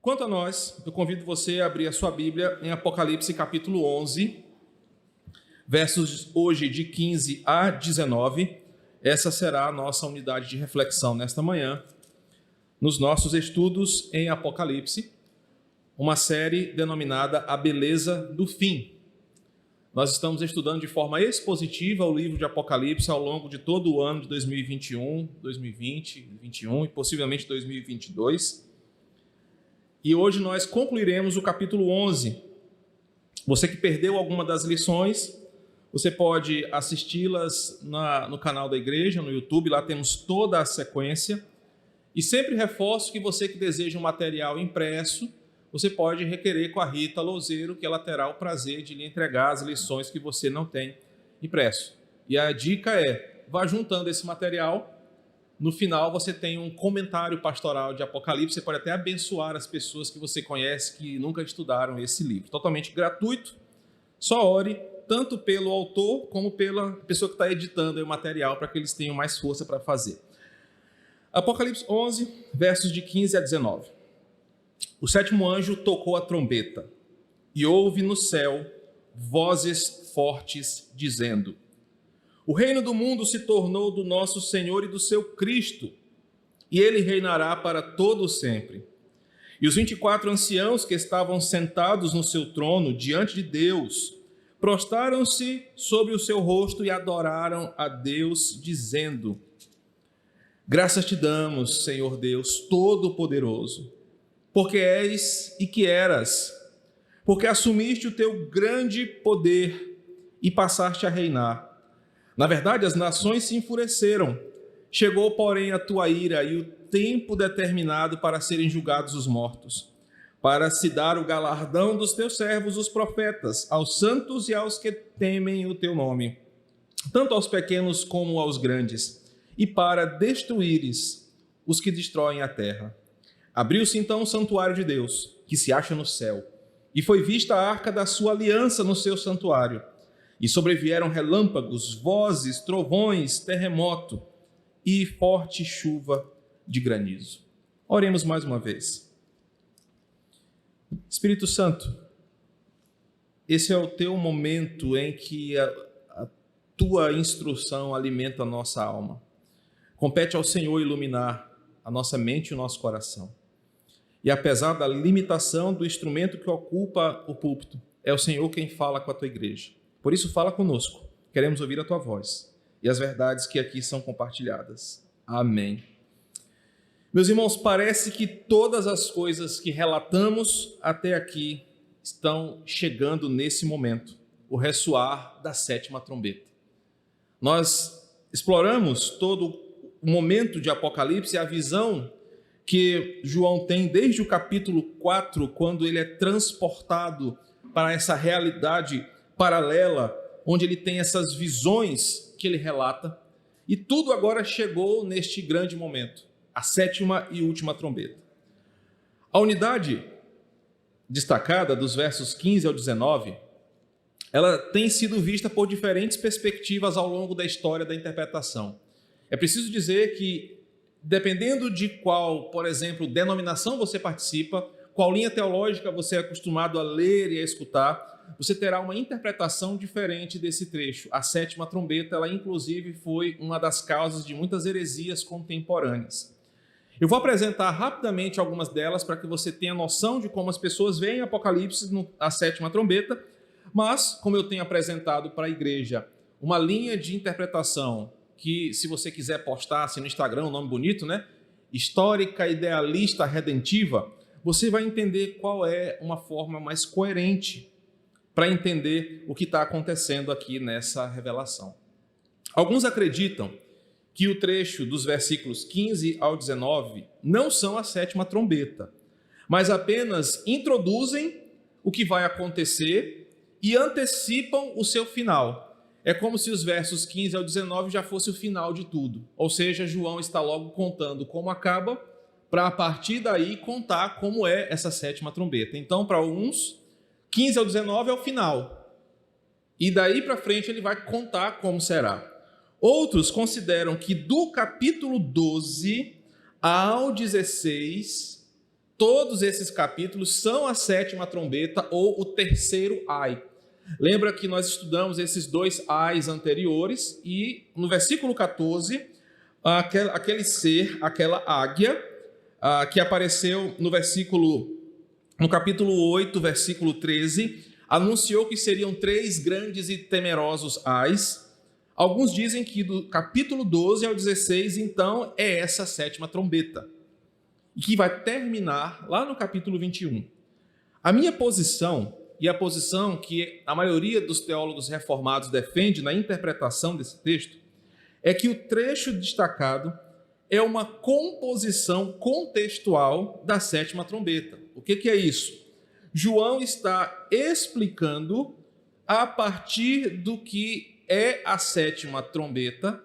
Quanto a nós, eu convido você a abrir a sua Bíblia em Apocalipse capítulo 11, versos hoje de 15 a 19. Essa será a nossa unidade de reflexão nesta manhã, nos nossos estudos em Apocalipse, uma série denominada A Beleza do Fim. Nós estamos estudando de forma expositiva o livro de Apocalipse ao longo de todo o ano de 2021, 2020, 2021 e possivelmente 2022. E hoje nós concluiremos o capítulo 11. Você que perdeu alguma das lições, você pode assisti-las no canal da igreja, no YouTube, lá temos toda a sequência. E sempre reforço que você que deseja um material impresso, você pode requerer com a Rita Louzeiro, que ela terá o prazer de lhe entregar as lições que você não tem impresso. E a dica é, vá juntando esse material. No final você tem um comentário pastoral de Apocalipse, você pode até abençoar as pessoas que você conhece que nunca estudaram esse livro. Totalmente gratuito, só ore tanto pelo autor como pela pessoa que está editando o material para que eles tenham mais força para fazer. Apocalipse 11, versos de 15 a 19. O sétimo anjo tocou a trombeta e houve no céu vozes fortes dizendo: o reino do mundo se tornou do nosso Senhor e do seu Cristo, e ele reinará para todo sempre. E os 24 anciãos que estavam sentados no seu trono diante de Deus, prostraram-se sobre o seu rosto e adoraram a Deus, dizendo: graças te damos, Senhor Deus Todo-Poderoso, porque és e que eras, porque assumiste o teu grande poder e passaste a reinar. Na verdade, as nações se enfureceram. Chegou, porém, a tua ira e o tempo determinado para serem julgados os mortos, para se dar o galardão dos teus servos, os profetas, aos santos e aos que temem o teu nome, tanto aos pequenos como aos grandes, e para destruíres os que destroem a terra. Abriu-se então o santuário de Deus, que se acha no céu, e foi vista a arca da sua aliança no seu santuário. E sobrevieram relâmpagos, vozes, trovões, terremoto e forte chuva de granizo. Oremos mais uma vez. Espírito Santo, esse é o teu momento em que a tua instrução alimenta a nossa alma. Compete ao Senhor iluminar a nossa mente e o nosso coração. E apesar da limitação do instrumento que ocupa o púlpito, é o Senhor quem fala com a tua igreja. Por isso, fala conosco. Queremos ouvir a tua voz e as verdades que aqui são compartilhadas. Amém. Meus irmãos, parece que todas as coisas que relatamos até aqui estão chegando nesse momento, o ressoar da sétima trombeta. Nós exploramos todo o momento de Apocalipse, a visão que João tem desde o capítulo 4, quando ele é transportado para essa realidade paralela, onde ele tem essas visões que ele relata, e tudo agora chegou neste grande momento, a sétima e última trombeta. A unidade destacada dos versos 15 ao 19, ela tem sido vista por diferentes perspectivas ao longo da história da interpretação. É preciso dizer que, dependendo de qual, por exemplo, denominação você participa, qual linha teológica você é acostumado a ler e a escutar, você terá uma interpretação diferente desse trecho. A sétima trombeta, ela inclusive foi uma das causas de muitas heresias contemporâneas. Eu vou apresentar rapidamente algumas delas para que você tenha noção de como as pessoas veem Apocalipse, a sétima trombeta, mas, como eu tenho apresentado para a igreja, uma linha de interpretação que, se você quiser postar assim no Instagram, um nome bonito, né? Histórica, idealista, redentiva, você vai entender qual é uma forma mais coerente para entender o que está acontecendo aqui nessa revelação. Alguns acreditam que o trecho dos versículos 15 ao 19 não são a sétima trombeta, mas apenas introduzem o que vai acontecer e antecipam o seu final. É como se os versos 15 ao 19 já fosse o final de tudo. Ou seja, João está logo contando como acaba, para a partir daí contar como é essa sétima trombeta. Então, para uns, 15 ao 19 é o final. E daí para frente ele vai contar como será. Outros consideram que do capítulo 12 ao 16 Todos esses capítulos são a sétima trombeta ou o terceiro ai. Lembra que nós estudamos esses dois ais anteriores e no versículo 14, aquele ser, aquela águia, que apareceu no capítulo 8, versículo 13, anunciou que seriam 3 grandes e temerosos ais. Alguns dizem que do capítulo 12 ao 16, então, é essa sétima trombeta, e que vai terminar lá no capítulo 21. A minha posição, e a posição que a maioria dos teólogos reformados defende na interpretação desse texto, é que o trecho destacado é uma composição contextual da sétima trombeta. O que é isso? João está explicando a partir do que é a sétima trombeta,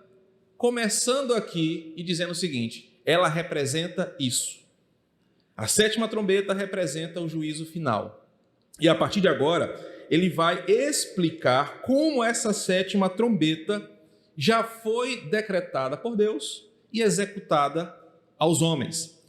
começando aqui e dizendo o seguinte: ela representa isso. A sétima trombeta representa o juízo final. E a partir de agora, ele vai explicar como essa sétima trombeta já foi decretada por Deus e executada aos homens.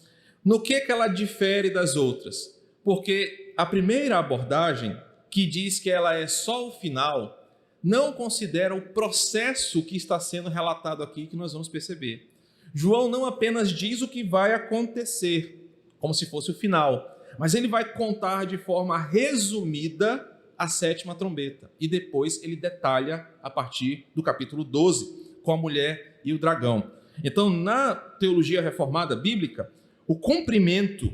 No que ela difere das outras? Porque a primeira abordagem, que diz que ela é só o final, não considera o processo que está sendo relatado aqui, que nós vamos perceber. João não apenas diz o que vai acontecer, como se fosse o final, mas ele vai contar de forma resumida a sétima trombeta. E depois ele detalha a partir do capítulo 12, com a mulher e o dragão. Então, na teologia reformada bíblica, o cumprimento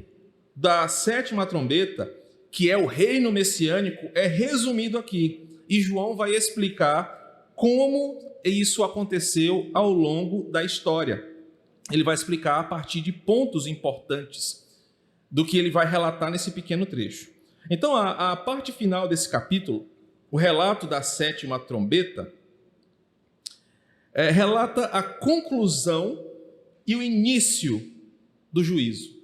da sétima trombeta, que é o reino messiânico, é resumido aqui. E João vai explicar como isso aconteceu ao longo da história. Ele vai explicar a partir de pontos importantes do que ele vai relatar nesse pequeno trecho. Então, a parte final desse capítulo, o relato da sétima trombeta, relata a conclusão e o início do juízo.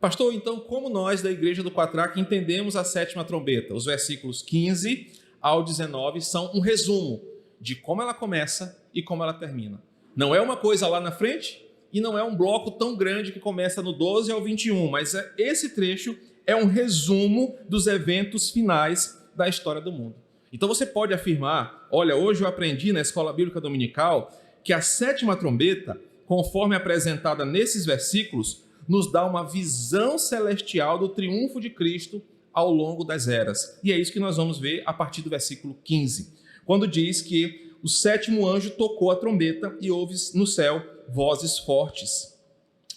Pastor, então, como nós da Igreja do Quatraque entendemos a sétima trombeta? Os versículos 15 ao 19 são um resumo de como ela começa e como ela termina. Não é uma coisa lá na frente e não é um bloco tão grande que começa no 12 ao 21, mas esse trecho é um resumo dos eventos finais da história do mundo. Então você pode afirmar: olha, hoje eu aprendi na Escola Bíblica Dominical que a sétima trombeta, conforme apresentada nesses versículos, nos dá uma visão celestial do triunfo de Cristo ao longo das eras. E é isso que nós vamos ver a partir do versículo 15, quando diz que o sétimo anjo tocou a trombeta e houve no céu vozes fortes,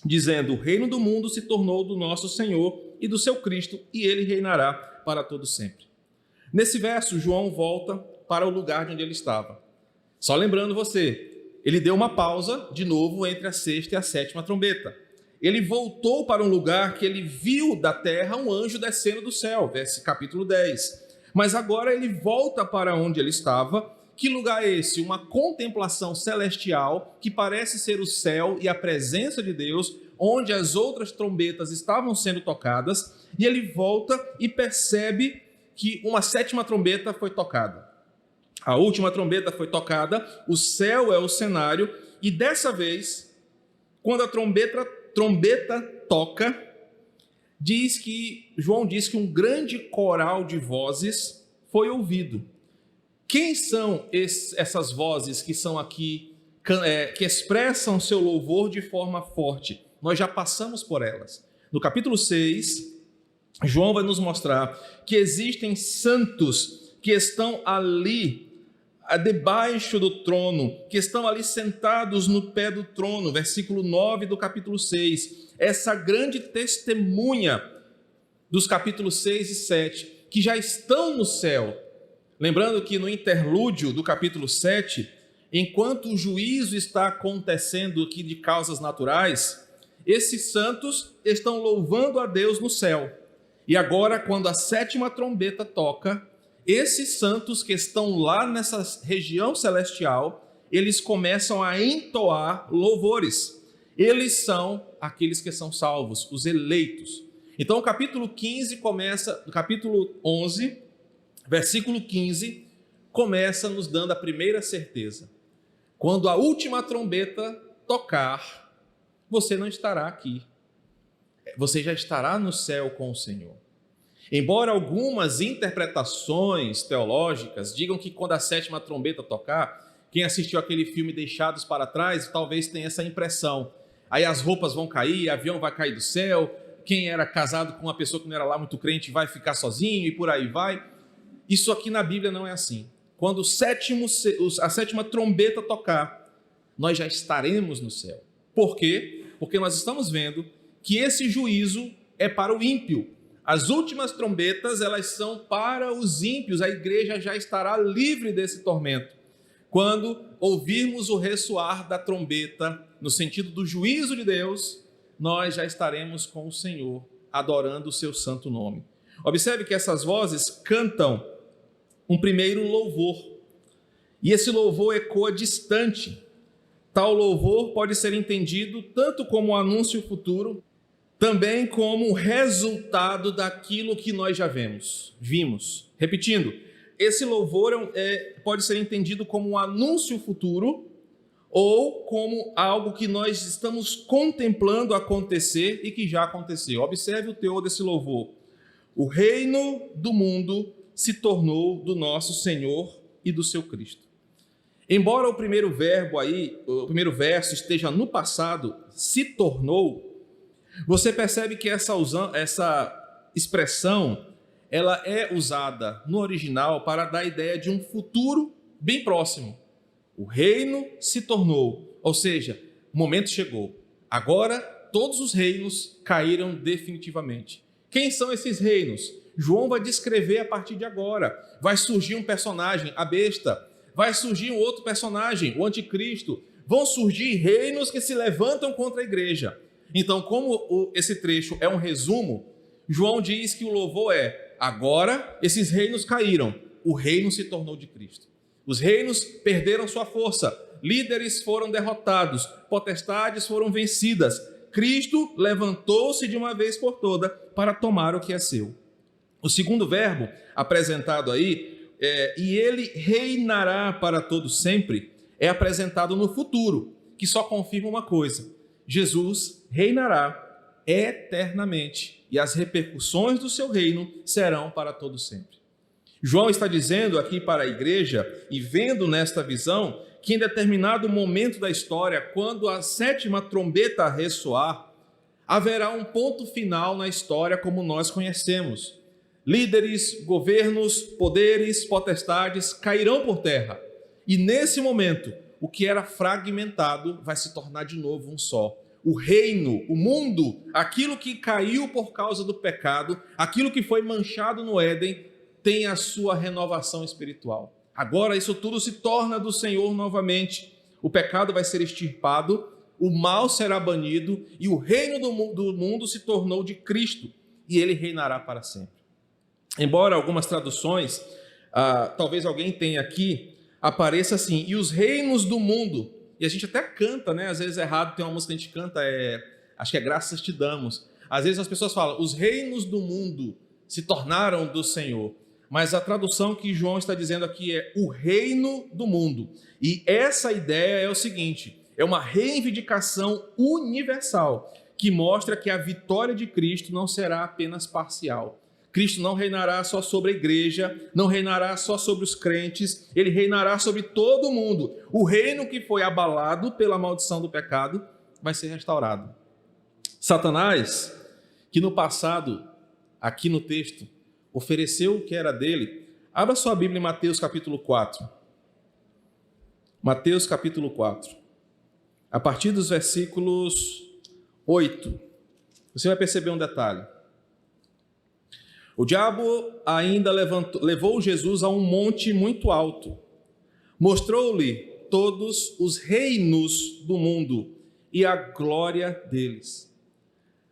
dizendo: o reino do mundo se tornou do nosso Senhor e do seu Cristo, e ele reinará para todo sempre. Nesse verso, João volta para o lugar de onde ele estava. Só lembrando você, ele deu uma pausa de novo entre a sexta e a sétima trombeta. Ele voltou para um lugar que ele viu da terra um anjo descendo do céu, capítulo 10. Mas agora ele volta para onde ele estava. Que lugar é esse? Uma contemplação celestial que parece ser o céu e a presença de Deus, onde as outras trombetas estavam sendo tocadas, e ele volta e percebe que uma sétima trombeta foi tocada. A última trombeta foi tocada, o céu é o cenário, e dessa vez, quando a trombeta toca, João diz que um grande coral de vozes foi ouvido. Quem são essas vozes que são aqui, que expressam seu louvor de forma forte? Nós já passamos por elas. No capítulo 6, João vai nos mostrar que existem santos que estão ali, debaixo do trono, que estão ali sentados no pé do trono, versículo 9 do capítulo 6. Essa grande testemunha dos capítulos 6 e 7, que já estão no céu. Lembrando que no interlúdio do capítulo 7, enquanto o juízo está acontecendo aqui de causas naturais, esses santos estão louvando a Deus no céu. E agora, quando a sétima trombeta toca, esses santos que estão lá nessa região celestial, eles começam a entoar louvores. Eles são aqueles que são salvos, os eleitos. Então, o capítulo 15 começa, o capítulo 11, versículo 15, começa nos dando a primeira certeza. Quando a última trombeta tocar, você não estará aqui. você já estará no céu com o Senhor. Embora algumas interpretações teológicas digam que quando a sétima trombeta tocar, quem assistiu aquele filme Deixados para Trás, talvez tenha essa impressão. Aí as roupas vão cair, o avião vai cair do céu, quem era casado com uma pessoa que não era lá muito crente vai ficar sozinho e por aí vai. Isso aqui na Bíblia não é assim. Quando a sétima trombeta tocar, nós já estaremos no céu. Por quê? Porque nós estamos vendo que esse juízo é para o ímpio. As últimas trombetas, elas são para os ímpios. A igreja já estará livre desse tormento. Quando ouvirmos o ressoar da trombeta, no sentido do juízo de Deus, nós já estaremos com o Senhor, adorando o seu santo nome. Observe que essas vozes cantam um primeiro louvor. E esse louvor ecoa distante. Tal louvor pode ser entendido tanto como um anúncio futuro, também como resultado daquilo que nós já vimos. Repetindo, esse louvor pode ser entendido como um anúncio futuro ou como algo que nós estamos contemplando acontecer e que já aconteceu. Observe o teor desse louvor. O reino do mundo se tornou do nosso Senhor e do seu Cristo. Embora o primeiro verso esteja no passado, se tornou, você percebe que essa expressão ela é usada no original para dar a ideia de um futuro bem próximo. O reino se tornou, ou seja, o momento chegou. Agora todos os reinos caíram definitivamente. Quem são esses reinos? João vai descrever a partir de agora. Vai surgir um personagem, a besta. Vai surgir um outro personagem, o anticristo. Vão surgir reinos que se levantam contra a igreja. Então, como esse trecho é um resumo, João diz que o louvor agora esses reinos caíram, o reino se tornou de Cristo. Os reinos perderam sua força, líderes foram derrotados, potestades foram vencidas. Cristo levantou-se de uma vez por toda para tomar o que é seu. O segundo verbo apresentado aí, e ele reinará para todo sempre, é apresentado no futuro, que só confirma uma coisa: Jesus reinará eternamente e as repercussões do seu reino serão para todo sempre. João está dizendo aqui para a igreja e vendo nesta visão que em determinado momento da história, quando a sétima trombeta ressoar, haverá um ponto final na história como nós conhecemos. Líderes, governos, poderes, potestades cairão por terra. E nesse momento, o que era fragmentado vai se tornar de novo um só. O reino, o mundo, aquilo que caiu por causa do pecado, aquilo que foi manchado no Éden, tem a sua renovação espiritual. Agora isso tudo se torna do Senhor novamente. O pecado vai ser extirpado, o mal será banido e o reino do mundo se tornou de Cristo e ele reinará para sempre. Embora algumas traduções, talvez alguém tenha aqui, apareça assim: e os reinos do mundo. E a gente até canta, né? Às vezes é errado, tem uma música que a gente canta, acho que é Graças Te Damos. Às vezes as pessoas falam, os reinos do mundo se tornaram do Senhor. Mas a tradução que João está dizendo aqui é o reino do mundo. E essa ideia é o seguinte: é uma reivindicação universal que mostra que a vitória de Cristo não será apenas parcial. Cristo não reinará só sobre a igreja, não reinará só sobre os crentes, ele reinará sobre todo o mundo. O reino que foi abalado pela maldição do pecado vai ser restaurado. Satanás, que no passado, aqui no texto, ofereceu o que era dele. Abra sua Bíblia em Mateus capítulo 4. Mateus capítulo 4. A partir dos versículos 8, você vai perceber um detalhe. O diabo ainda levou Jesus a um monte muito alto. Mostrou-lhe todos os reinos do mundo e a glória deles.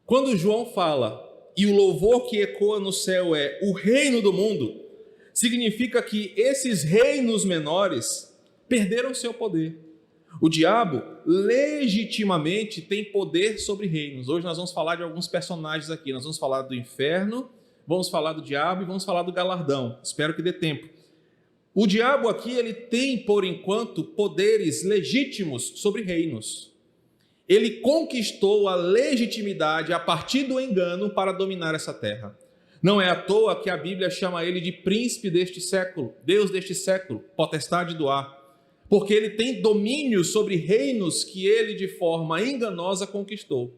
Quando João fala, e o louvor que ecoa no céu é o reino do mundo, significa que esses reinos menores perderam seu poder. O diabo legitimamente tem poder sobre reinos. Hoje nós vamos falar de alguns personagens aqui. Nós vamos falar do inferno, vamos falar do diabo e vamos falar do galardão. Espero que dê tempo. O diabo aqui, ele tem, por enquanto, poderes legítimos sobre reinos. Ele conquistou a legitimidade a partir do engano para dominar essa terra. Não é à toa que a Bíblia chama ele de príncipe deste século, Deus deste século, potestade do ar, porque ele tem domínio sobre reinos que ele de forma enganosa conquistou.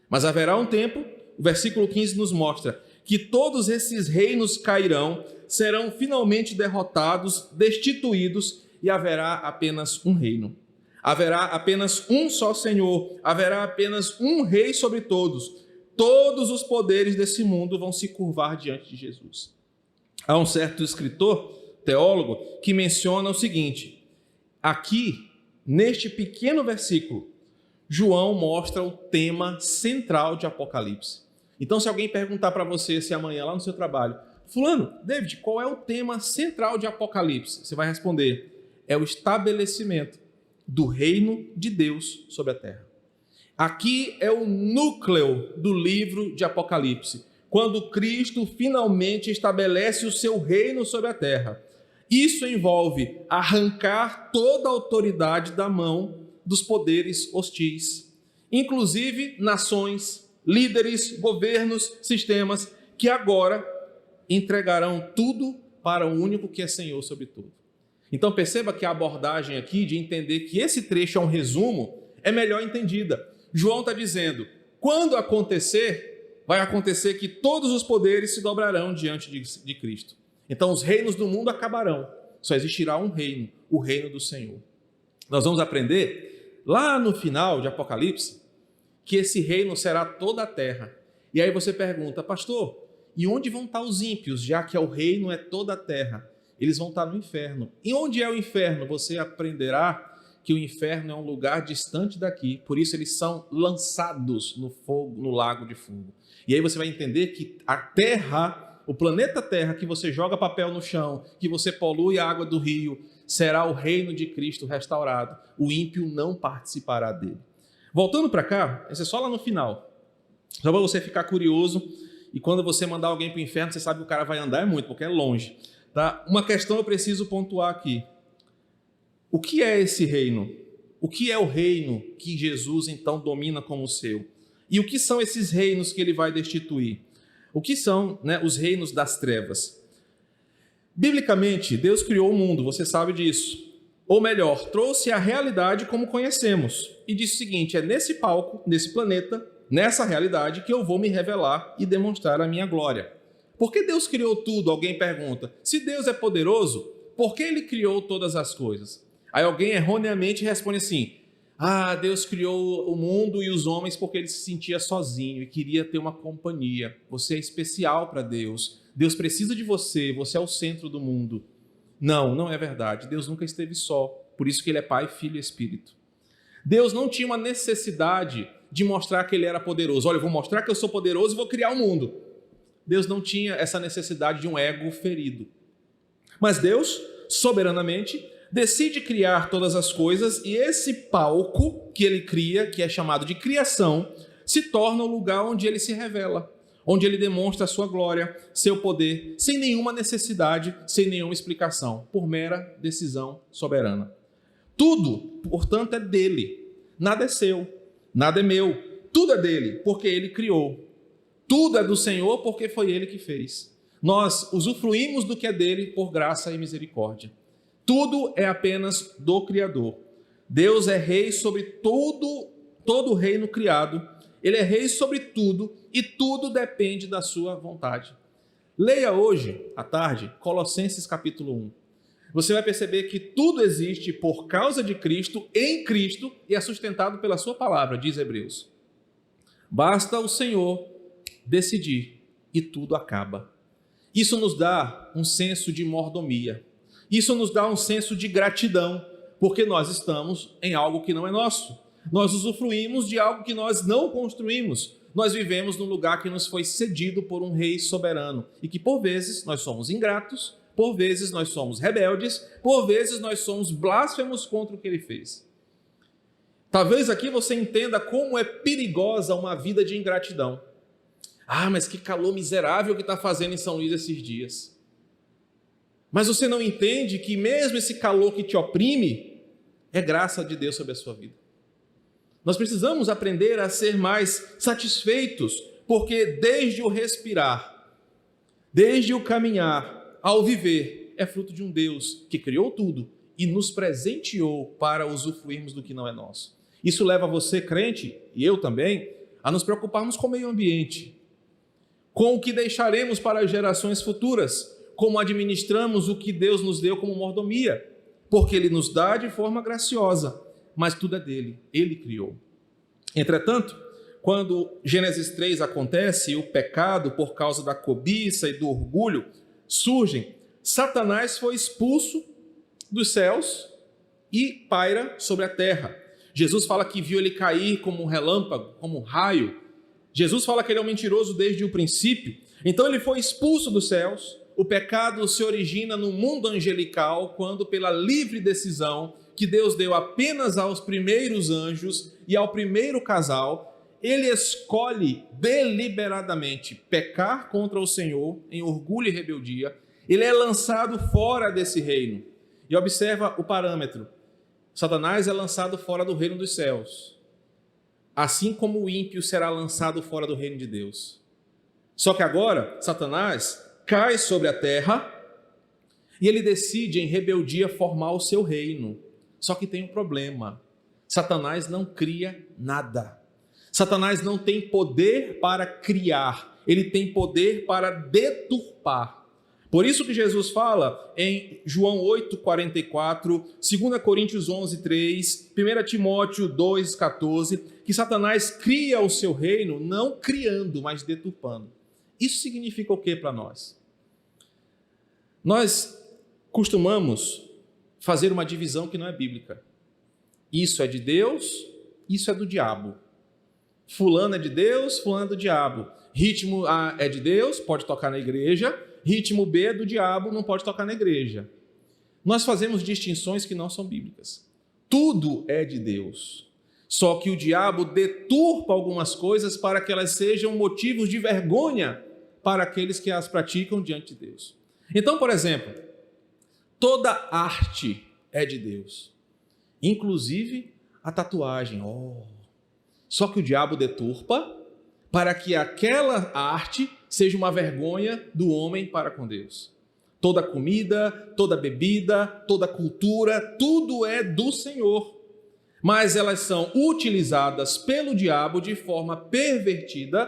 Mas haverá um tempo, o versículo 15 nos mostra, que todos esses reinos cairão, serão finalmente derrotados, destituídos, e haverá apenas um reino. Haverá apenas um só Senhor, haverá apenas um rei sobre todos. Todos os poderes desse mundo vão se curvar diante de Jesus. Há um certo escritor, teólogo, que menciona o seguinte: aqui, neste pequeno versículo, João mostra o tema central de Apocalipse. Então, se alguém perguntar para você se amanhã, lá no seu trabalho, fulano, David, qual é o tema central de Apocalipse? Você vai responder: é o estabelecimento do reino de Deus sobre a terra. Aqui é o núcleo do livro de Apocalipse, quando Cristo finalmente estabelece o seu reino sobre a terra. Isso envolve arrancar toda a autoridade da mão dos poderes hostis, inclusive nações, líderes, governos, sistemas, que agora entregarão tudo para o único que é Senhor sobre tudo. Então perceba que a abordagem aqui de entender que esse trecho é um resumo é melhor entendida. João está dizendo, quando acontecer, vai acontecer que todos os poderes se dobrarão diante de Cristo. Então os reinos do mundo acabarão, só existirá um reino, o reino do Senhor. Nós vamos aprender lá no final de Apocalipse que esse reino será toda a terra. E aí você pergunta, pastor, e onde vão estar os ímpios, já que o reino é toda a terra? Eles vão estar no inferno. E onde é o inferno? Você aprenderá que o inferno é um lugar distante daqui, por isso eles são lançados no fogo, no lago de fogo. E aí você vai entender que a terra, o planeta Terra, que você joga papel no chão, que você polui a água do rio, será o reino de Cristo restaurado. O ímpio não participará dele. Voltando para cá, esse é só lá no final, só para você ficar curioso, e quando você mandar alguém para o inferno, você sabe que o cara vai andar muito, porque é longe. Tá? Uma questão eu preciso pontuar aqui. O que é esse reino? O que é o reino que Jesus então domina como seu? E o que são esses reinos que ele vai destituir? O que são, os reinos das trevas? Biblicamente, Deus criou o mundo, você sabe disso. Ou melhor, trouxe a realidade como conhecemos. E disse o seguinte, é nesse palco, nesse planeta, nessa realidade que eu vou me revelar e demonstrar a minha glória. Por que Deus criou tudo? Alguém pergunta. Se Deus é poderoso, por que ele criou todas as coisas? Aí alguém erroneamente responde assim, Deus criou o mundo e os homens porque ele se sentia sozinho e queria ter uma companhia. Você é especial para Deus. Deus precisa de você, você é o centro do mundo. Não, não é verdade. Deus nunca esteve só. Por isso que ele é Pai, Filho e Espírito. Deus não tinha uma necessidade de mostrar que ele era poderoso. Olha, eu vou mostrar que eu sou poderoso e vou criar o mundo. Deus não tinha essa necessidade de um ego ferido. Mas Deus, soberanamente, decide criar todas as coisas e esse palco que ele cria, que é chamado de criação, se torna o lugar onde ele se revela, onde ele demonstra a sua glória, seu poder, sem nenhuma necessidade, sem nenhuma explicação, por mera decisão soberana. Tudo, portanto, é dele. Nada é seu, nada é meu. Tudo é dele, porque ele criou. Tudo é do Senhor, porque foi ele que fez. Nós usufruímos do que é dele por graça e misericórdia. Tudo é apenas do Criador. Deus é rei sobre todo o reino criado. Ele é rei sobre tudo e tudo depende da sua vontade. Leia hoje, à tarde, Colossenses capítulo 1. Você vai perceber que tudo existe por causa de Cristo, em Cristo, e é sustentado pela sua palavra, diz Hebreus. Basta o Senhor decidir e tudo acaba. Isso nos dá um senso de mordomia. Isso nos dá um senso de gratidão, porque nós estamos em algo que não é nosso. Nós usufruímos de algo que nós não construímos. Nós vivemos num lugar que nos foi cedido por um rei soberano e que por vezes nós somos ingratos, por vezes nós somos rebeldes, por vezes nós somos blasfemos contra o que ele fez. Talvez aqui você entenda como é perigosa uma vida de ingratidão. Mas que calor miserável que está fazendo em São Luís esses dias. Mas você não entende que mesmo esse calor que te oprime, é graça de Deus sobre a sua vida. Nós precisamos aprender a ser mais satisfeitos, porque desde o respirar, desde o caminhar, ao viver, é fruto de um Deus que criou tudo e nos presenteou para usufruirmos do que não é nosso. Isso leva você, crente, e eu também, a nos preocuparmos com o meio ambiente, com o que deixaremos para as gerações futuras, como administramos o que Deus nos deu como mordomia, porque Ele nos dá de forma graciosa, mas tudo é dele, Ele criou. Entretanto, quando Gênesis 3 acontece e o pecado por causa da cobiça e do orgulho surgem, Satanás foi expulso dos céus e paira sobre a terra. Jesus fala que viu ele cair como um relâmpago, como um raio. Jesus fala que ele é um mentiroso desde o princípio. Então ele foi expulso dos céus. O pecado se origina no mundo angelical, quando pela livre decisão que Deus deu apenas aos primeiros anjos e ao primeiro casal, ele escolhe deliberadamente pecar contra o Senhor em orgulho e rebeldia. Ele é lançado fora desse reino. E observa o parâmetro. Satanás é lançado fora do reino dos céus, assim como o ímpio será lançado fora do reino de Deus. Só que agora, Satanás cai sobre a terra e ele decide, em rebeldia, formar o seu reino. Só que tem um problema. Satanás não cria nada. Satanás não tem poder para criar, ele tem poder para deturpar. Por isso que Jesus fala em João 8,44, 2 Coríntios 11,3, 1 Timóteo 2,14, que Satanás cria o seu reino não criando, mas deturpando. Isso significa o que para nós? Nós costumamos fazer uma divisão que não é bíblica. Isso é de Deus, isso é do diabo. Fulano é de Deus, fulano é do diabo. Ritmo A é de Deus, pode tocar na igreja. Ritmo B é do diabo, não pode tocar na igreja. Nós fazemos distinções que não são bíblicas. Tudo é de Deus. Só que o diabo deturpa algumas coisas para que elas sejam motivos de vergonha para aqueles que as praticam diante de Deus. Então, por exemplo, toda arte é de Deus, inclusive a tatuagem. Só que o diabo deturpa para que aquela arte seja uma vergonha do homem para com Deus. Toda comida, toda bebida, toda cultura, tudo é do Senhor. Mas elas são utilizadas pelo diabo de forma pervertida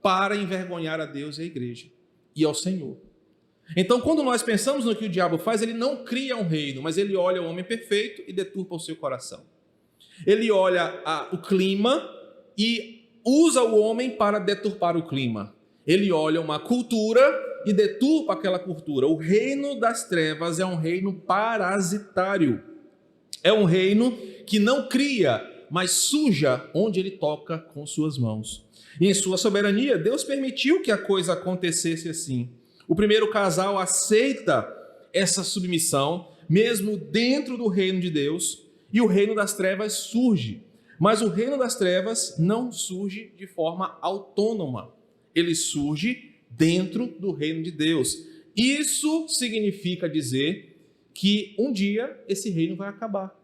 para envergonhar a Deus e a igreja e ao Senhor. Então, quando nós pensamos no que o diabo faz, ele não cria um reino, mas ele olha o homem perfeito e deturpa o seu coração. Ele olha o clima e usa o homem para deturpar o clima. Ele olha uma cultura e deturpa aquela cultura. O reino das trevas é um reino parasitário. É um reino que não cria, mas suja onde ele toca com suas mãos. E em sua soberania, Deus permitiu que a coisa acontecesse assim. O primeiro casal aceita essa submissão, mesmo dentro do reino de Deus, e o reino das trevas surge. Mas o reino das trevas não surge de forma autônoma. Ele surge dentro do reino de Deus. Isso significa dizer que um dia esse reino vai acabar.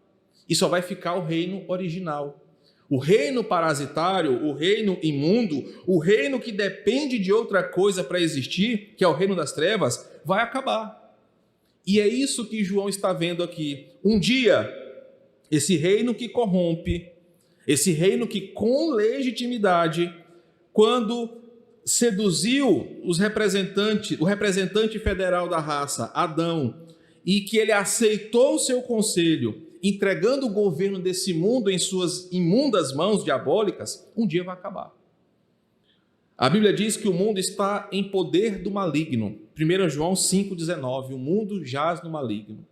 E só vai ficar o reino original. O reino parasitário, o reino imundo, o reino que depende de outra coisa para existir, que é o reino das trevas, vai acabar. E é isso que João está vendo aqui. Um dia, esse reino que corrompe, esse reino que com legitimidade, quando seduziu o representante federal da raça, Adão, e que ele aceitou o seu conselho, entregando o governo desse mundo em suas imundas mãos diabólicas, um dia vai acabar. A Bíblia diz que o mundo está em poder do maligno. 1 João 5,19, o mundo jaz no maligno.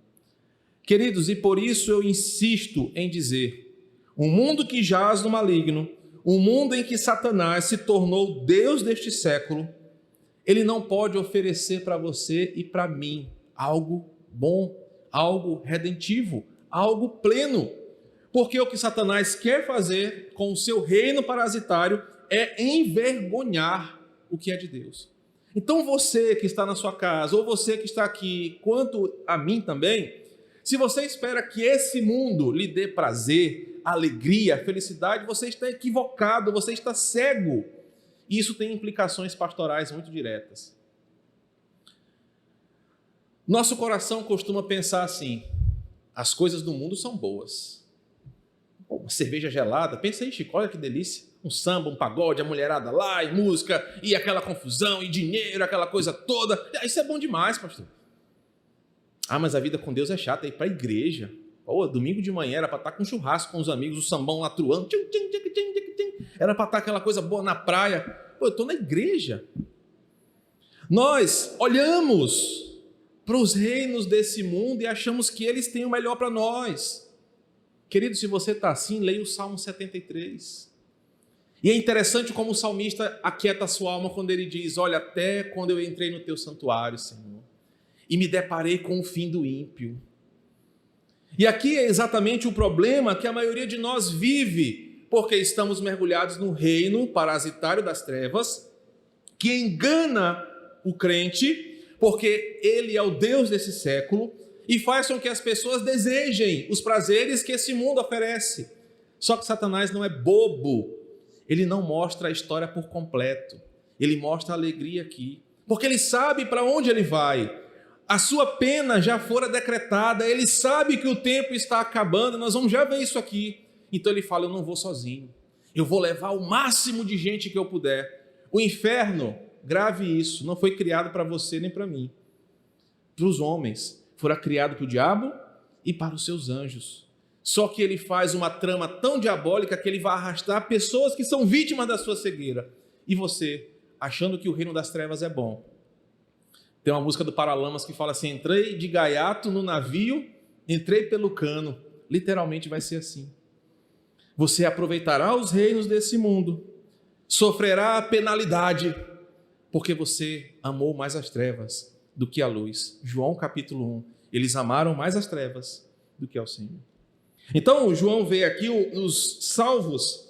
Queridos, e por isso eu insisto em dizer, um mundo que jaz no maligno, um mundo em que Satanás se tornou Deus deste século, ele não pode oferecer para você e para mim algo bom, algo redentivo, algo pleno. Porque o que Satanás quer fazer com o seu reino parasitário é envergonhar o que é de Deus. Então você que está na sua casa, ou você que está aqui, quanto a mim também, se você espera que esse mundo lhe dê prazer, alegria, felicidade, você está equivocado, você está cego. E isso tem implicações pastorais muito diretas. Nosso coração costuma pensar assim: as coisas do mundo são boas. Uma cerveja gelada, pensa aí, Chico, olha que delícia. Um samba, um pagode, a mulherada lá, e música, e aquela confusão, e dinheiro, aquela coisa toda. Isso é bom demais, pastor. Ah, mas a vida com Deus é chata, ir para a igreja. Domingo de manhã era para estar com churrasco com os amigos, o sambão lá truando. Era para estar aquela coisa boa na praia. Eu estou na igreja. Nós olhamos para os reinos desse mundo e achamos que eles têm o melhor para nós. Querido, se você está assim, leia o Salmo 73. E é interessante como o salmista aquieta a sua alma quando ele diz: olha, até quando eu entrei no teu santuário, Senhor, e me deparei com o fim do ímpio. E aqui é exatamente o problema que a maioria de nós vive, porque estamos mergulhados no reino parasitário das trevas, que engana o crente, porque ele é o Deus desse século, e faz com que as pessoas desejem os prazeres que esse mundo oferece. Só que Satanás não é bobo, ele não mostra a história por completo, ele mostra a alegria aqui, porque ele sabe para onde ele vai. A sua pena já fora decretada, ele sabe que o tempo está acabando, nós vamos já ver isso aqui. Então ele fala: eu não vou sozinho, eu vou levar o máximo de gente que eu puder. O inferno, grave isso, não foi criado para você nem para mim, para os homens, fora criado para o diabo e para os seus anjos. Só que ele faz uma trama tão diabólica que ele vai arrastar pessoas que são vítimas da sua cegueira. E você, achando que o reino das trevas é bom. Tem uma música do Paralamas que fala assim: entrei de gaiato no navio, entrei pelo cano. Literalmente vai ser assim. Você aproveitará os reinos desse mundo, sofrerá a penalidade, porque você amou mais as trevas do que a luz. João capítulo 1. Eles amaram mais as trevas do que ao Senhor. Então João vê aqui os salvos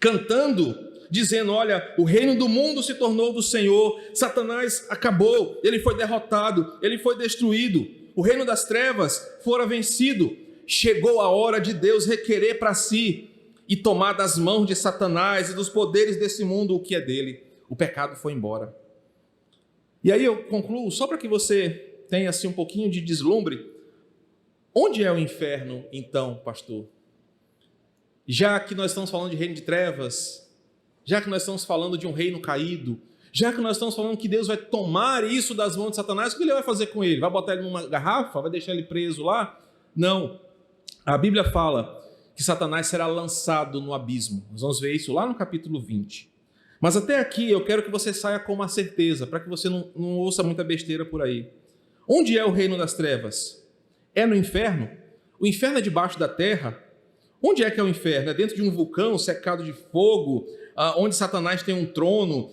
cantando, dizendo: olha, o reino do mundo se tornou do Senhor, Satanás acabou, ele foi derrotado, ele foi destruído, o reino das trevas fora vencido. Chegou a hora de Deus requerer para si e tomar das mãos de Satanás e dos poderes desse mundo o que é dele. O pecado foi embora. E aí eu concluo, só para que você tenha assim um pouquinho de deslumbre. Onde é o inferno, então, pastor? Já que nós estamos falando de reino de trevas, já que nós estamos falando de um reino caído, já que nós estamos falando que Deus vai tomar isso das mãos de Satanás, o que ele vai fazer com ele? Vai botar ele numa garrafa? Vai deixar ele preso lá? Não. A Bíblia fala que Satanás será lançado no abismo. Nós vamos ver isso lá no capítulo 20. Mas até aqui eu quero que você saia com uma certeza, para que você não ouça muita besteira por aí. Onde é o reino das trevas? É no inferno? O inferno é debaixo da terra? Onde é que é o inferno? É dentro de um vulcão secado de fogo, onde Satanás tem um trono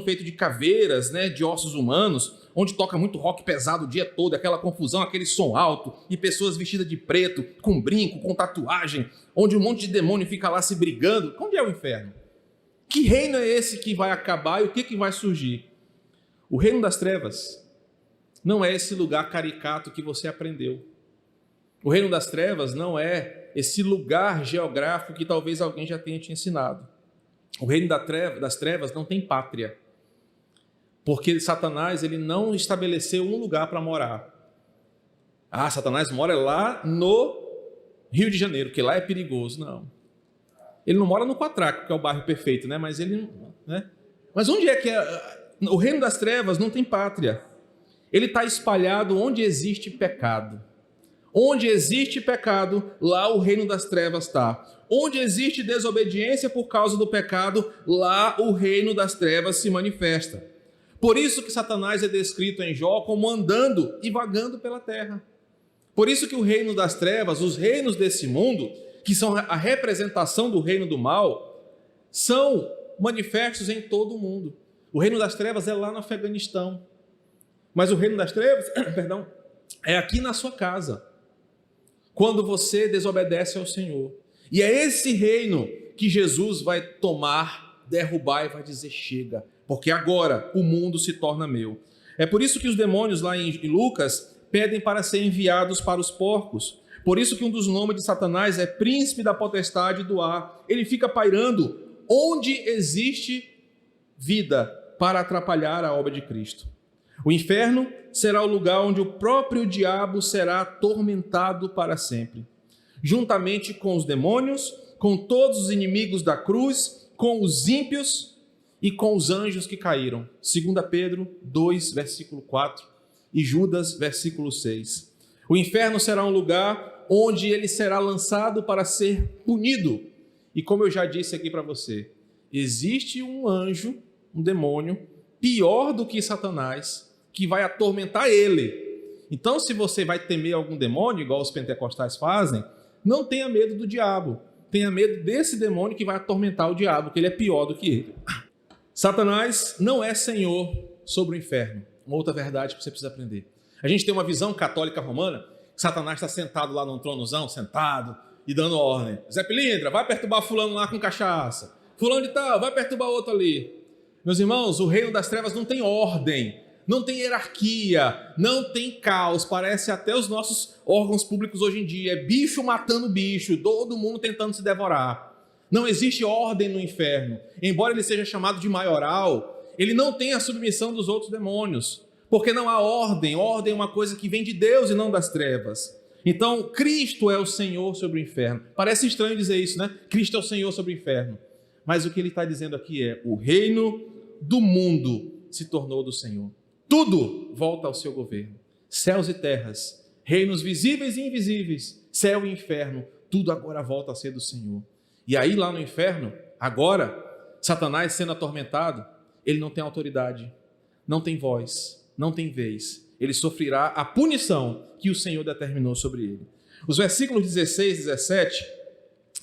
feito de caveiras, né, de ossos humanos, onde toca muito rock pesado o dia todo, aquela confusão, aquele som alto, e pessoas vestidas de preto, com brinco, com tatuagem, onde um monte de demônio fica lá se brigando. Onde é o inferno? Que reino é esse que vai acabar e o que vai surgir? O reino das trevas não é esse lugar caricato que você aprendeu. O reino das trevas não é esse lugar geográfico que talvez alguém já tenha te ensinado. O reino das trevas não tem pátria, porque Satanás ele não estabeleceu um lugar para morar. Satanás mora lá no Rio de Janeiro, que lá é perigoso. Não. Ele não mora no Quatraco, que é o bairro perfeito, né? Mas ele, né? Mas onde é que é? O reino das trevas não tem pátria. Ele está espalhado onde existe pecado. Onde existe pecado, lá o reino das trevas está. Onde existe desobediência por causa do pecado, lá o reino das trevas se manifesta. Por isso que Satanás é descrito em Jó como andando e vagando pela terra. Por isso que o reino das trevas, os reinos desse mundo, que são a representação do reino do mal, são manifestos em todo o mundo. O reino das trevas é lá no Afeganistão. Mas o reino das trevas, é aqui na sua casa, quando você desobedece ao Senhor. E é esse reino que Jesus vai tomar, derrubar e vai dizer: chega, porque agora o mundo se torna meu. É por isso que os demônios lá em Lucas pedem para serem enviados para os porcos, Por isso que um dos nomes de Satanás é príncipe da potestade do ar. Ele fica pairando onde existe vida para atrapalhar a obra de Cristo. O inferno será o lugar onde o próprio diabo será atormentado para sempre, juntamente com os demônios, com todos os inimigos da cruz, com os ímpios e com os anjos que caíram. 2 Pedro 2, versículo 4 e Judas, versículo 6. O inferno será um lugar onde ele será lançado para ser punido. E como eu já disse aqui para você, existe um anjo, um demônio, pior do que Satanás, que vai atormentar ele. Então, se você vai temer algum demônio, igual os pentecostais fazem, não tenha medo do diabo. Tenha medo desse demônio que vai atormentar o diabo, porque ele é pior do que ele. Satanás não é senhor sobre o inferno. Uma outra verdade que você precisa aprender. A gente tem uma visão católica romana, que Satanás está sentado lá num tronozão, sentado e dando ordem. Zé Pilintra, vai perturbar fulano lá com cachaça. Fulano de tal, vai perturbar outro ali. Meus irmãos, o reino das trevas não tem ordem, não tem hierarquia, não tem caos. Parece até os nossos órgãos públicos hoje em dia. É bicho matando bicho, todo mundo tentando se devorar. Não existe ordem no inferno. Embora ele seja chamado de maioral, ele não tem a submissão dos outros demônios, porque não há ordem. Ordem é uma coisa que vem de Deus e não das trevas. Então, Cristo é o Senhor sobre o inferno. Parece estranho dizer isso, né? Cristo é o Senhor sobre o inferno. Mas o que ele está dizendo aqui é: o reino do mundo se tornou do Senhor. Tudo volta ao seu governo. Céus e terras, reinos visíveis e invisíveis, céu e inferno, tudo agora volta a ser do Senhor. E aí lá no inferno, agora, Satanás sendo atormentado, ele não tem autoridade, não tem voz, não tem vez. Ele sofrerá a punição que o Senhor determinou sobre ele. Os versículos 16 e 17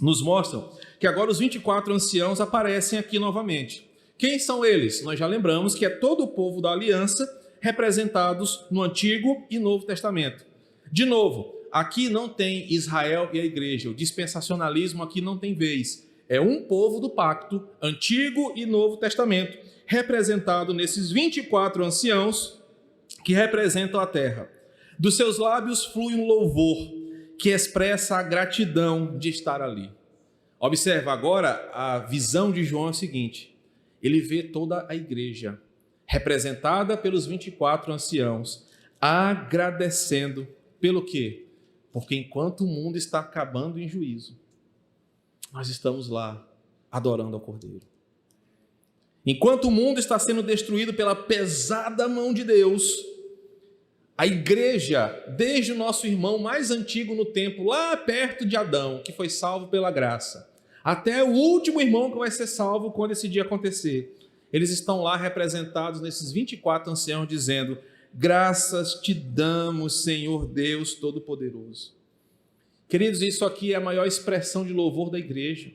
nos mostram que agora os 24 anciãos aparecem aqui novamente. Quem são eles? Nós já lembramos que é todo o povo da aliança, representados no Antigo e Novo Testamento. De novo, aqui não tem Israel e a igreja, o dispensacionalismo aqui não tem vez. É um povo do pacto, Antigo e Novo Testamento, representado nesses 24 anciãos que representam a terra. Dos seus lábios flui um louvor que expressa a gratidão de estar ali. Observa agora, a visão de João é o seguinte: ele vê toda a igreja, representada pelos 24 anciãos, agradecendo pelo quê? Porque enquanto o mundo está acabando em juízo, nós estamos lá adorando ao Cordeiro. Enquanto o mundo está sendo destruído pela pesada mão de Deus, a igreja, desde o nosso irmão mais antigo no tempo, lá perto de Adão, que foi salvo pela graça, até o último irmão que vai ser salvo quando esse dia acontecer, eles estão lá representados nesses 24 anciãos dizendo: graças te damos, Senhor Deus Todo-Poderoso. Queridos, isso aqui é a maior expressão de louvor da igreja.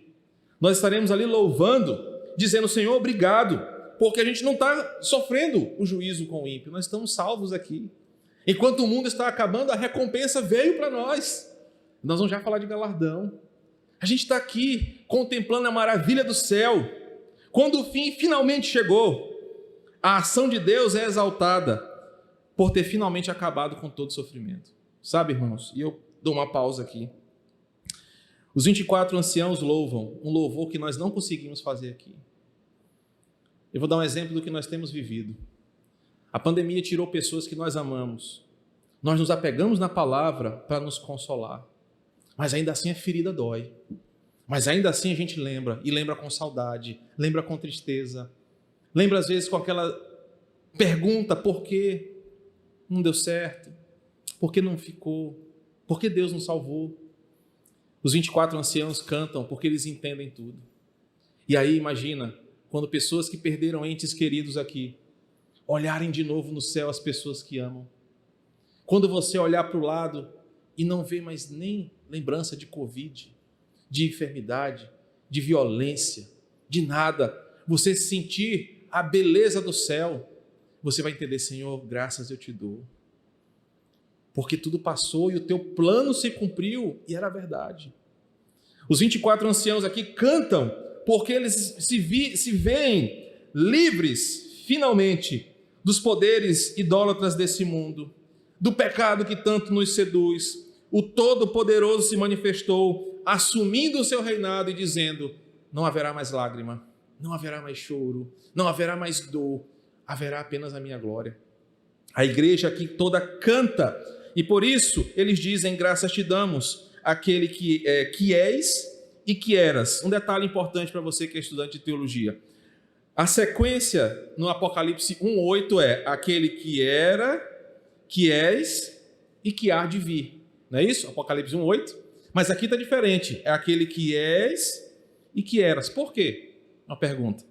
Nós estaremos ali louvando, dizendo: Senhor, obrigado, porque a gente não está sofrendo o juízo com o ímpio, nós estamos salvos aqui. Enquanto o mundo está acabando, a recompensa veio para nós. Nós vamos já falar de galardão. A gente está aqui contemplando a maravilha do céu. Quando o fim finalmente chegou, a ação de Deus é exaltada por ter finalmente acabado com todo sofrimento. Sabe, irmãos? E eu dou uma pausa aqui. Os 24 anciãos louvam, um louvor que nós não conseguimos fazer aqui. Eu vou dar um exemplo do que nós temos vivido. A pandemia tirou pessoas que nós amamos. Nós nos apegamos na palavra para nos consolar. Mas ainda assim a ferida dói. Mas ainda assim a gente lembra, e lembra com saudade, lembra com tristeza. Lembra às vezes com aquela pergunta: por que não deu certo? Por que não ficou? Por que Deus não salvou? Os 24 anciãos cantam porque eles entendem tudo. E aí imagina, quando pessoas que perderam entes queridos aqui, olharem de novo no céu as pessoas que amam. Quando você olhar para o lado e não ver mais nem lembrança de Covid, de enfermidade, de violência, de nada, você sentir a beleza do céu, você vai entender: Senhor, graças eu te dou. Porque tudo passou e o teu plano se cumpriu, e era verdade. Os 24 anciãos aqui cantam porque eles se veem livres, finalmente, dos poderes idólatras desse mundo, do pecado que tanto nos seduz, o Todo-Poderoso se manifestou, assumindo o seu reinado e dizendo: não haverá mais lágrima, não haverá mais choro, não haverá mais dor, haverá apenas a minha glória. A igreja aqui toda canta, e por isso eles dizem: graças te damos, aquele que és e que eras. Um detalhe importante para você que é estudante de teologia: a sequência no Apocalipse 1:8 é aquele que era, que és e que há de vir. Não é isso? Apocalipse 1:8. Mas aqui está diferente. É aquele que és e que eras. Por quê? Uma pergunta.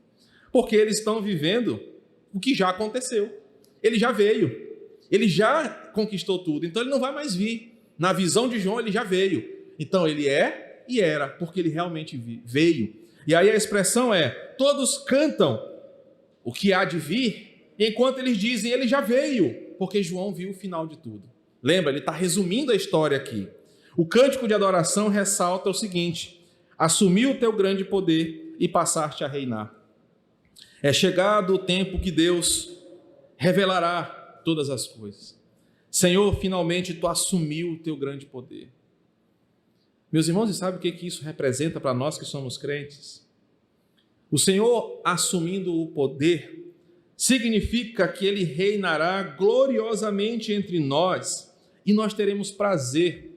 Porque eles estão vivendo o que já aconteceu. Ele já veio. Ele já conquistou tudo. Então ele não vai mais vir. Na visão de João, ele já veio. Então ele é e era, porque ele realmente veio. E aí a expressão é: todos cantam o que há de vir, enquanto eles dizem: ele já veio, porque João viu o final de tudo. Lembra, ele está resumindo a história aqui. O cântico de adoração ressalta o seguinte: assumiu o teu grande poder e passaste a reinar. É chegado o tempo que Deus revelará todas as coisas. Senhor, finalmente tu assumiu o teu grande poder. Meus irmãos, e sabe o que isso representa para nós que somos crentes? O Senhor assumindo o poder significa que Ele reinará gloriosamente entre nós e nós teremos prazer.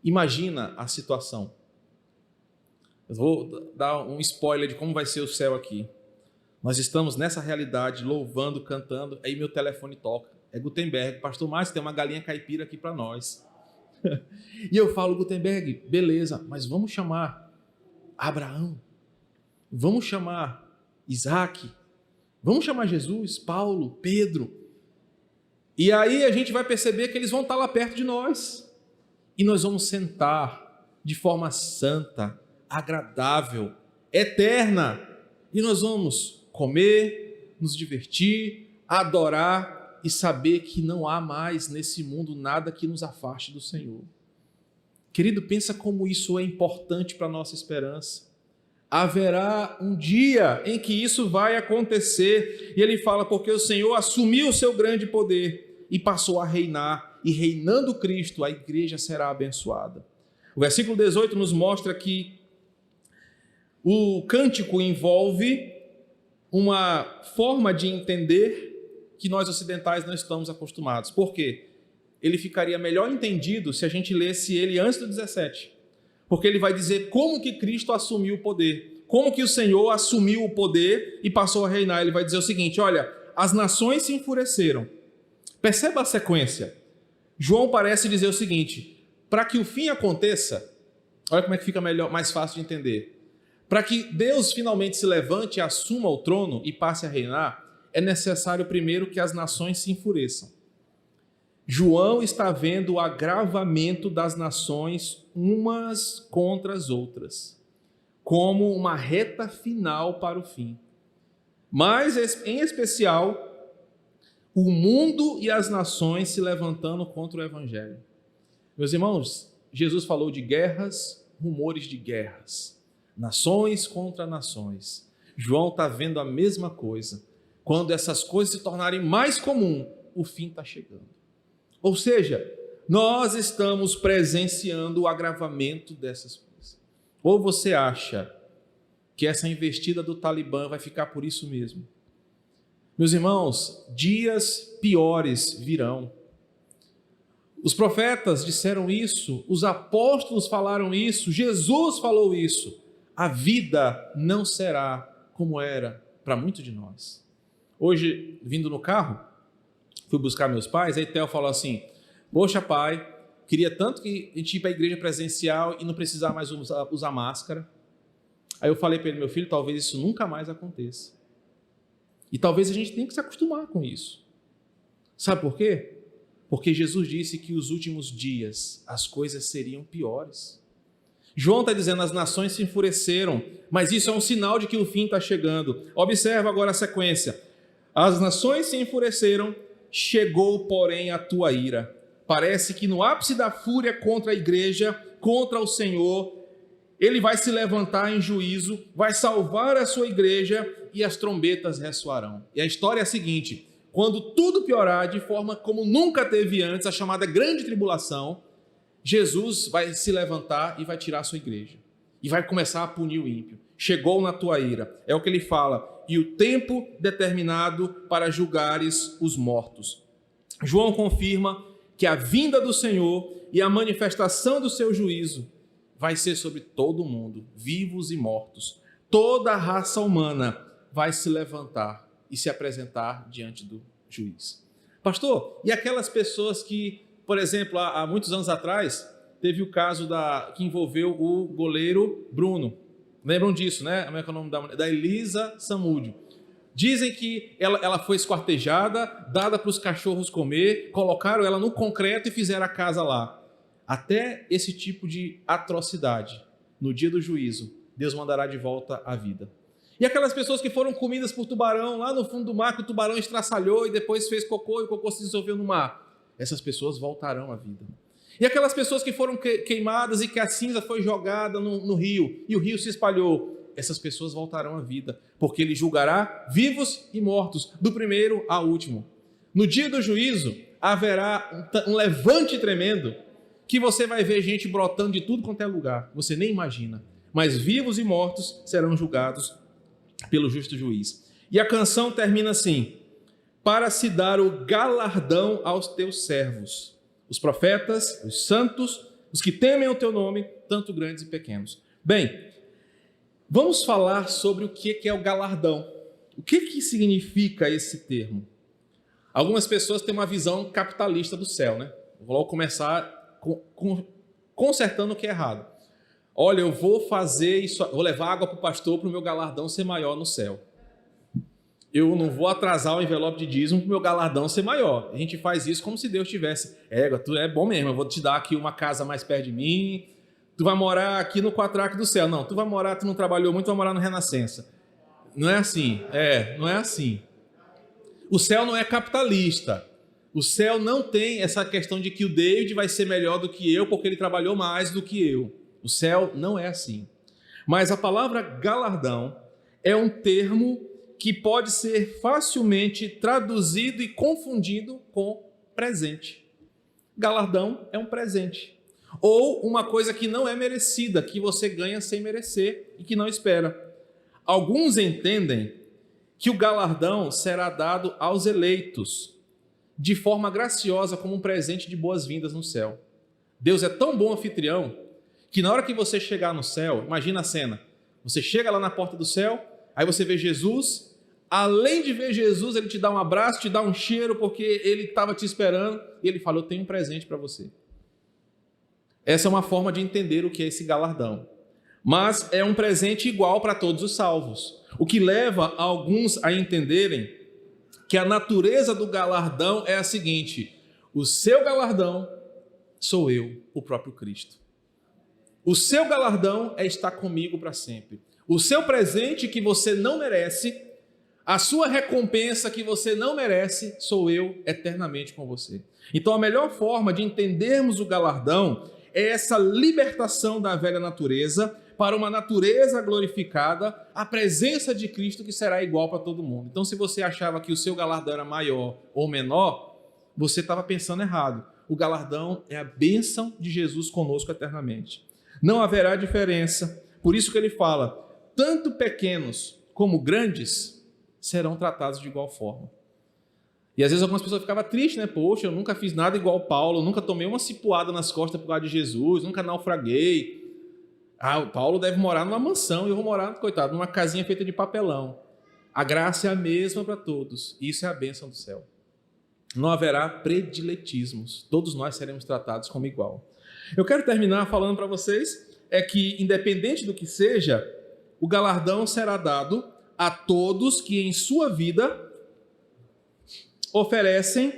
Imagina a situação. Eu vou dar um spoiler de como vai ser o céu aqui. Nós estamos nessa realidade, louvando, cantando, aí meu telefone toca. É Gutenberg: pastor Márcio, tem uma galinha caipira aqui para nós. E eu falo: Gutenberg, beleza, mas vamos chamar Abraão, vamos chamar Isaac, vamos chamar Jesus, Paulo, Pedro. E aí a gente vai perceber que eles vão estar lá perto de nós. E nós vamos sentar de forma santa, agradável, eterna. E nós vamos comer, nos divertir, adorar e saber que não há mais nesse mundo nada que nos afaste do Senhor. Querido, pensa como isso é importante para a nossa esperança. Haverá um dia em que isso vai acontecer. E ele fala: porque o Senhor assumiu o seu grande poder e passou a reinar. E reinando Cristo, a igreja será abençoada. O versículo 18 nos mostra que o cântico envolve uma forma de entender que nós ocidentais não estamos acostumados. Por quê? Ele ficaria melhor entendido se a gente lesse ele antes do 17. Porque ele vai dizer como que Cristo assumiu o poder. Como que o Senhor assumiu o poder e passou a reinar. Ele vai dizer o seguinte: olha, as nações se enfureceram. Perceba a sequência. João parece dizer o seguinte: para que o fim aconteça, olha como é que fica melhor, mais fácil de entender. Para que Deus finalmente se levante, assuma o trono e passe a reinar, é necessário primeiro que as nações se enfureçam. João está vendo o agravamento das nações umas contra as outras, como uma reta final para o fim. Mas, em especial, o mundo e as nações se levantando contra o Evangelho. Meus irmãos, Jesus falou de guerras, rumores de guerras, nações contra nações. João está vendo a mesma coisa. Quando essas coisas se tornarem mais comum, o fim está chegando. Ou seja, nós estamos presenciando o agravamento dessas coisas. Ou você acha que essa investida do Talibã vai ficar por isso mesmo? Meus irmãos, dias piores virão. Os profetas disseram isso, os apóstolos falaram isso, Jesus falou isso. A vida não será como era para muitos de nós. Hoje, vindo no carro, fui buscar meus pais, aí Theo falou assim: poxa pai, queria tanto que a gente ir para a igreja presencial e não precisar mais usar máscara. Aí eu falei para ele: meu filho, talvez isso nunca mais aconteça. E talvez a gente tenha que se acostumar com isso. Sabe por quê? Porque Jesus disse que os últimos dias as coisas seriam piores. João está dizendo: as nações se enfureceram, mas isso é um sinal de que o fim está chegando. Observa agora a sequência. As nações se enfureceram, chegou, porém, a tua ira. Parece que no ápice da fúria contra a igreja, contra o Senhor, ele vai se levantar em juízo, vai salvar a sua igreja e as trombetas ressoarão. E a história é a seguinte: quando tudo piorar de forma como nunca teve antes, a chamada grande tribulação, Jesus vai se levantar e vai tirar a sua igreja. E vai começar a punir o ímpio. Chegou na tua ira. É o que ele fala. E o tempo determinado para julgares os mortos. João confirma que a vinda do Senhor e a manifestação do seu juízo vai ser sobre todo o mundo, vivos e mortos. Toda a raça humana vai se levantar e se apresentar diante do juiz. Pastor, e aquelas pessoas que, por exemplo, há muitos anos atrás, teve o caso que envolveu o goleiro Bruno. Lembram disso, né? Como é que é o nome da Elisa Samúdio. Dizem que ela foi esquartejada, dada para os cachorros comer, colocaram ela no concreto e fizeram a casa lá. Até esse tipo de atrocidade, no dia do juízo, Deus mandará de volta à vida. E aquelas pessoas que foram comidas por tubarão lá no fundo do mar, que o tubarão estraçalhou e depois fez cocô e o cocô se dissolveu no mar, essas pessoas voltarão à vida. E aquelas pessoas que foram queimadas e que a cinza foi jogada no rio e o rio se espalhou, essas pessoas voltarão à vida, porque ele julgará vivos e mortos, do primeiro ao último. No dia do juízo haverá um levante tremendo, que você vai ver gente brotando de tudo quanto é lugar, você nem imagina, mas vivos e mortos serão julgados pelo justo juiz. E a canção termina assim: para se dar o galardão aos teus servos, os profetas, os santos, os que temem o teu nome, tanto grandes e pequenos. Bem, vamos falar sobre o que é o galardão. O que significa esse termo? Algumas pessoas têm uma visão capitalista do céu, né? Vou logo começar consertando o que é errado. Olha, eu vou fazer isso, vou levar água para o pastor para o meu galardão ser maior no céu. Eu não vou atrasar o envelope de dízimo para o meu galardão ser maior. A gente faz isso como se Deus tivesse. Tu é bom mesmo, eu vou te dar aqui uma casa mais perto de mim, tu vai morar aqui no quatraque do céu. Não, tu não trabalhou muito, vai morar no Renascença. Não é assim, não é assim. O céu não é capitalista. O céu não tem essa questão de que o David vai ser melhor do que eu porque ele trabalhou mais do que eu. O céu não é assim. Mas a palavra galardão é um termo que pode ser facilmente traduzido e confundido com presente. Galardão é um presente. Ou uma coisa que não é merecida, que você ganha sem merecer e que não espera. Alguns entendem que o galardão será dado aos eleitos, de forma graciosa, como um presente de boas-vindas no céu. Deus é tão bom anfitrião, que na hora que você chegar no céu, imagina a cena, você chega lá na porta do céu, aí você vê Jesus, além de ver Jesus, ele te dá um abraço, te dá um cheiro, porque ele estava te esperando, e ele falou: eu tenho um presente para você. Essa é uma forma de entender o que é esse galardão. Mas é um presente igual para todos os salvos, o que leva alguns a entenderem que a natureza do galardão é a seguinte: o seu galardão sou eu, o próprio Cristo. O seu galardão é estar comigo para sempre. O seu presente que você não merece, a sua recompensa que você não merece, sou eu eternamente com você. Então a melhor forma de entendermos o galardão é essa libertação da velha natureza para uma natureza glorificada, a presença de Cristo que será igual para todo mundo. Então, se você achava que o seu galardão era maior ou menor, você estava pensando errado. O galardão é a bênção de Jesus conosco eternamente. Não haverá diferença. Por isso que ele fala: tanto pequenos como grandes serão tratados de igual forma. E às vezes algumas pessoas ficavam tristes, né? Poxa, eu nunca fiz nada igual Paulo, nunca tomei uma cipuada nas costas por causa de Jesus, nunca naufraguei. O Paulo deve morar numa mansão e eu vou morar, coitado, numa casinha feita de papelão. A graça é a mesma para todos. Isso é a bênção do céu. Não haverá prediletismos. Todos nós seremos tratados como igual. Eu quero terminar falando para vocês que, independente do que seja, o galardão será dado a todos que em sua vida oferecem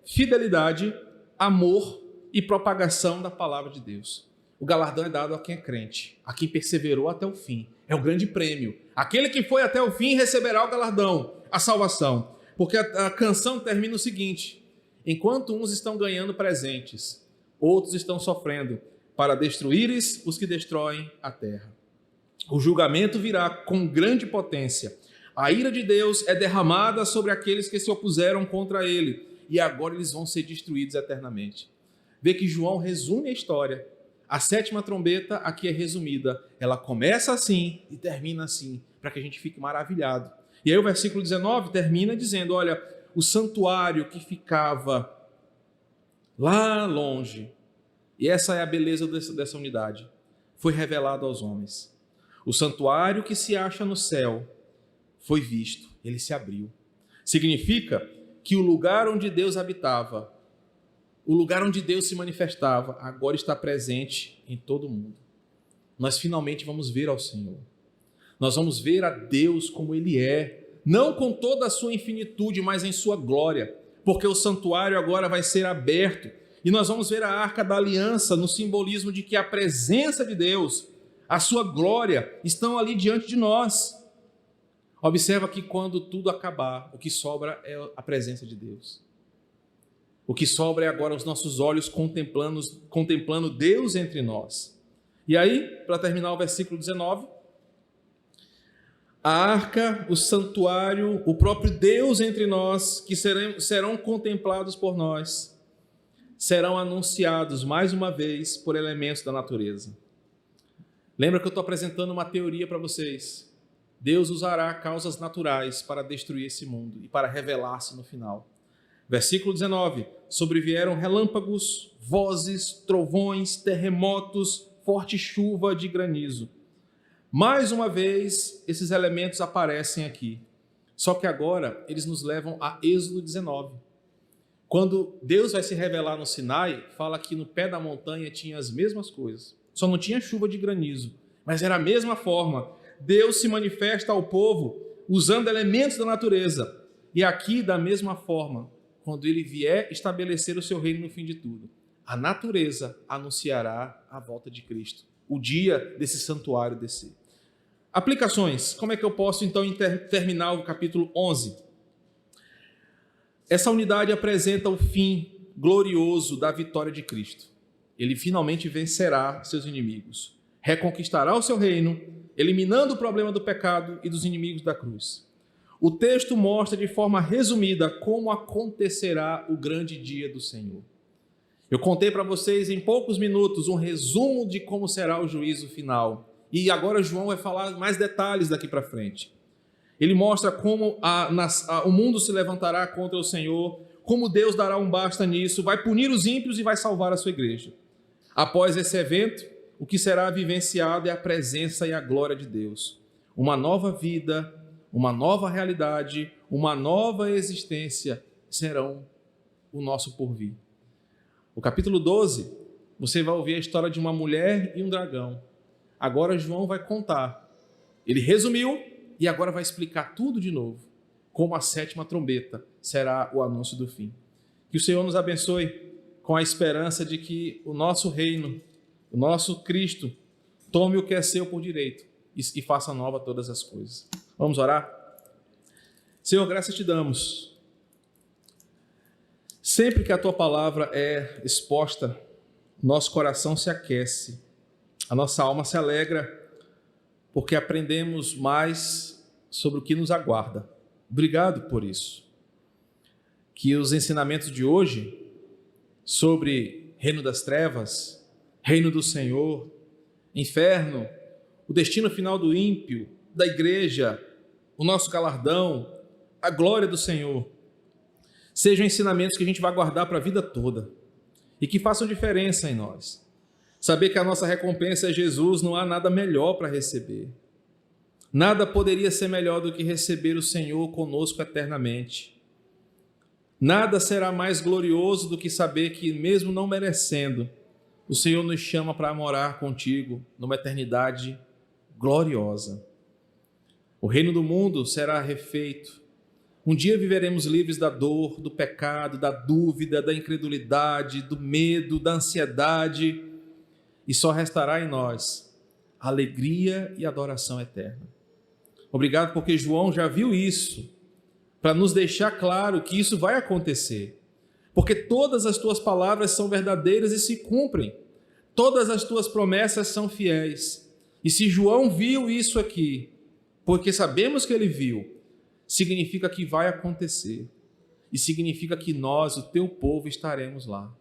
fidelidade, amor e propagação da palavra de Deus. O galardão é dado a quem é crente, a quem perseverou até o fim. É o grande prêmio. Aquele que foi até o fim receberá o galardão, a salvação. Porque a canção termina o seguinte: enquanto uns estão ganhando presentes, outros estão sofrendo para destruíres os que destroem a terra. O julgamento virá com grande potência. A ira de Deus é derramada sobre aqueles que se opuseram contra ele, e agora eles vão ser destruídos eternamente. vê que João resume a história. A 7ª trombeta aqui é resumida. Ela começa assim e termina assim, para que a gente fique maravilhado. E aí o versículo 19 termina dizendo, olha, o santuário que ficava lá longe, e essa é a beleza dessa unidade, foi revelado aos homens. O santuário que se acha no céu foi visto, ele se abriu. Significa que o lugar onde Deus habitava, o lugar onde Deus se manifestava, agora está presente em todo mundo. Nós finalmente vamos ver ao Senhor. Nós vamos ver a Deus como Ele é, não com toda a sua infinitude, mas em sua glória, porque o santuário agora vai ser aberto e nós vamos ver a Arca da Aliança no simbolismo de que a presença de Deus, a sua glória, estão ali diante de nós. Observa que quando tudo acabar, o que sobra é a presença de Deus. O que sobra é agora os nossos olhos contemplando Deus entre nós. E aí, para terminar o versículo 19, a arca, o santuário, o próprio Deus entre nós, que serão contemplados por nós, serão anunciados mais uma vez por elementos da natureza. Lembra que eu estou apresentando uma teoria para vocês. Deus usará causas naturais para destruir esse mundo e para revelar-se no final. Versículo 19, sobrevieram relâmpagos, vozes, trovões, terremotos, forte chuva de granizo. Mais uma vez, esses elementos aparecem aqui. Só que agora eles nos levam a Êxodo 19. Quando Deus vai se revelar no Sinai, fala que no pé da montanha tinha as mesmas coisas. Só não tinha chuva de granizo, mas era a mesma forma. Deus se manifesta ao povo usando elementos da natureza. E aqui, da mesma forma, quando ele vier estabelecer o seu reino no fim de tudo, a natureza anunciará a volta de Cristo, o dia desse santuário descer. Aplicações. Como é que eu posso, então, terminar o capítulo 11? Essa unidade apresenta o fim glorioso da vitória de Cristo. Ele finalmente vencerá seus inimigos, reconquistará o seu reino, eliminando o problema do pecado e dos inimigos da cruz. O texto mostra de forma resumida como acontecerá o grande dia do Senhor. Eu contei para vocês em poucos minutos um resumo de como será o juízo final. E agora João vai falar mais detalhes daqui para frente. Ele mostra como o mundo se levantará contra o Senhor, como Deus dará um basta nisso, vai punir os ímpios e vai salvar a sua igreja. Após esse evento, o que será vivenciado é a presença e a glória de Deus. Uma nova vida, uma nova realidade, uma nova existência serão o nosso porvir. O capítulo 12, você vai ouvir a história de uma mulher e um dragão. Agora João vai contar. Ele resumiu e agora vai explicar tudo de novo. Como a 7ª trombeta será o anúncio do fim. Que o Senhor nos abençoe com a esperança de que o nosso reino, o nosso Cristo, tome o que é seu por direito e faça nova todas as coisas. Vamos orar? Senhor, graças te damos. Sempre que a tua palavra é exposta, nosso coração se aquece, a nossa alma se alegra, porque aprendemos mais sobre o que nos aguarda. Obrigado por isso. Que os ensinamentos de hoje sobre reino das trevas, reino do Senhor, inferno, o destino final do ímpio, da igreja, o nosso galardão, a glória do Senhor, sejam ensinamentos que a gente vai guardar para a vida toda e que façam diferença em nós. Saber que a nossa recompensa é Jesus, não há nada melhor para receber. Nada poderia ser melhor do que receber o Senhor conosco eternamente. Nada será mais glorioso do que saber que, mesmo não merecendo, o Senhor nos chama para morar contigo numa eternidade gloriosa. O reino do mundo será refeito. Um dia viveremos livres da dor, do pecado, da dúvida, da incredulidade, do medo, da ansiedade, e só restará em nós alegria e adoração eterna. Obrigado porque João já viu isso, para nos deixar claro que isso vai acontecer, porque todas as tuas palavras são verdadeiras e se cumprem, todas as tuas promessas são fiéis. E se João viu isso aqui, porque sabemos que ele viu, significa que vai acontecer, e significa que nós, o teu povo, estaremos lá.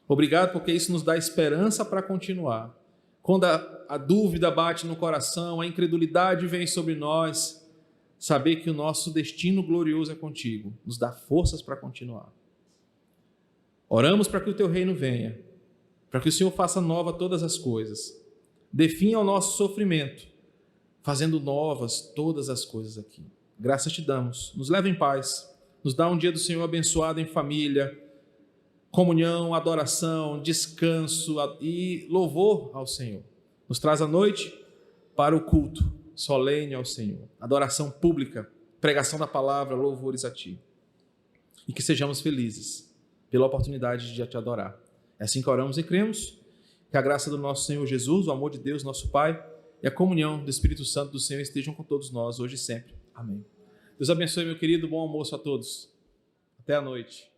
Obrigado porque isso nos dá esperança para continuar. Quando a dúvida bate no coração, a incredulidade vem sobre nós, saber que o nosso destino glorioso é contigo, nos dá forças para continuar. Oramos para que o teu reino venha, para que o Senhor faça nova todas as coisas. Definha o nosso sofrimento, fazendo novas todas as coisas aqui. Graças te damos. Nos leva em paz. Nos dá um dia do Senhor abençoado em família, comunhão, adoração, descanso e louvor ao Senhor. Nos traz a noite para o culto solene ao Senhor. Adoração pública, pregação da palavra, louvores a ti. E que sejamos felizes pela oportunidade de te adorar. É assim que oramos e cremos. Que a graça do nosso Senhor Jesus, o amor de Deus, nosso Pai, e a comunhão do Espírito Santo do Senhor estejam com todos nós, hoje e sempre. Amém. Deus abençoe, meu querido. Bom almoço a todos. Até a noite.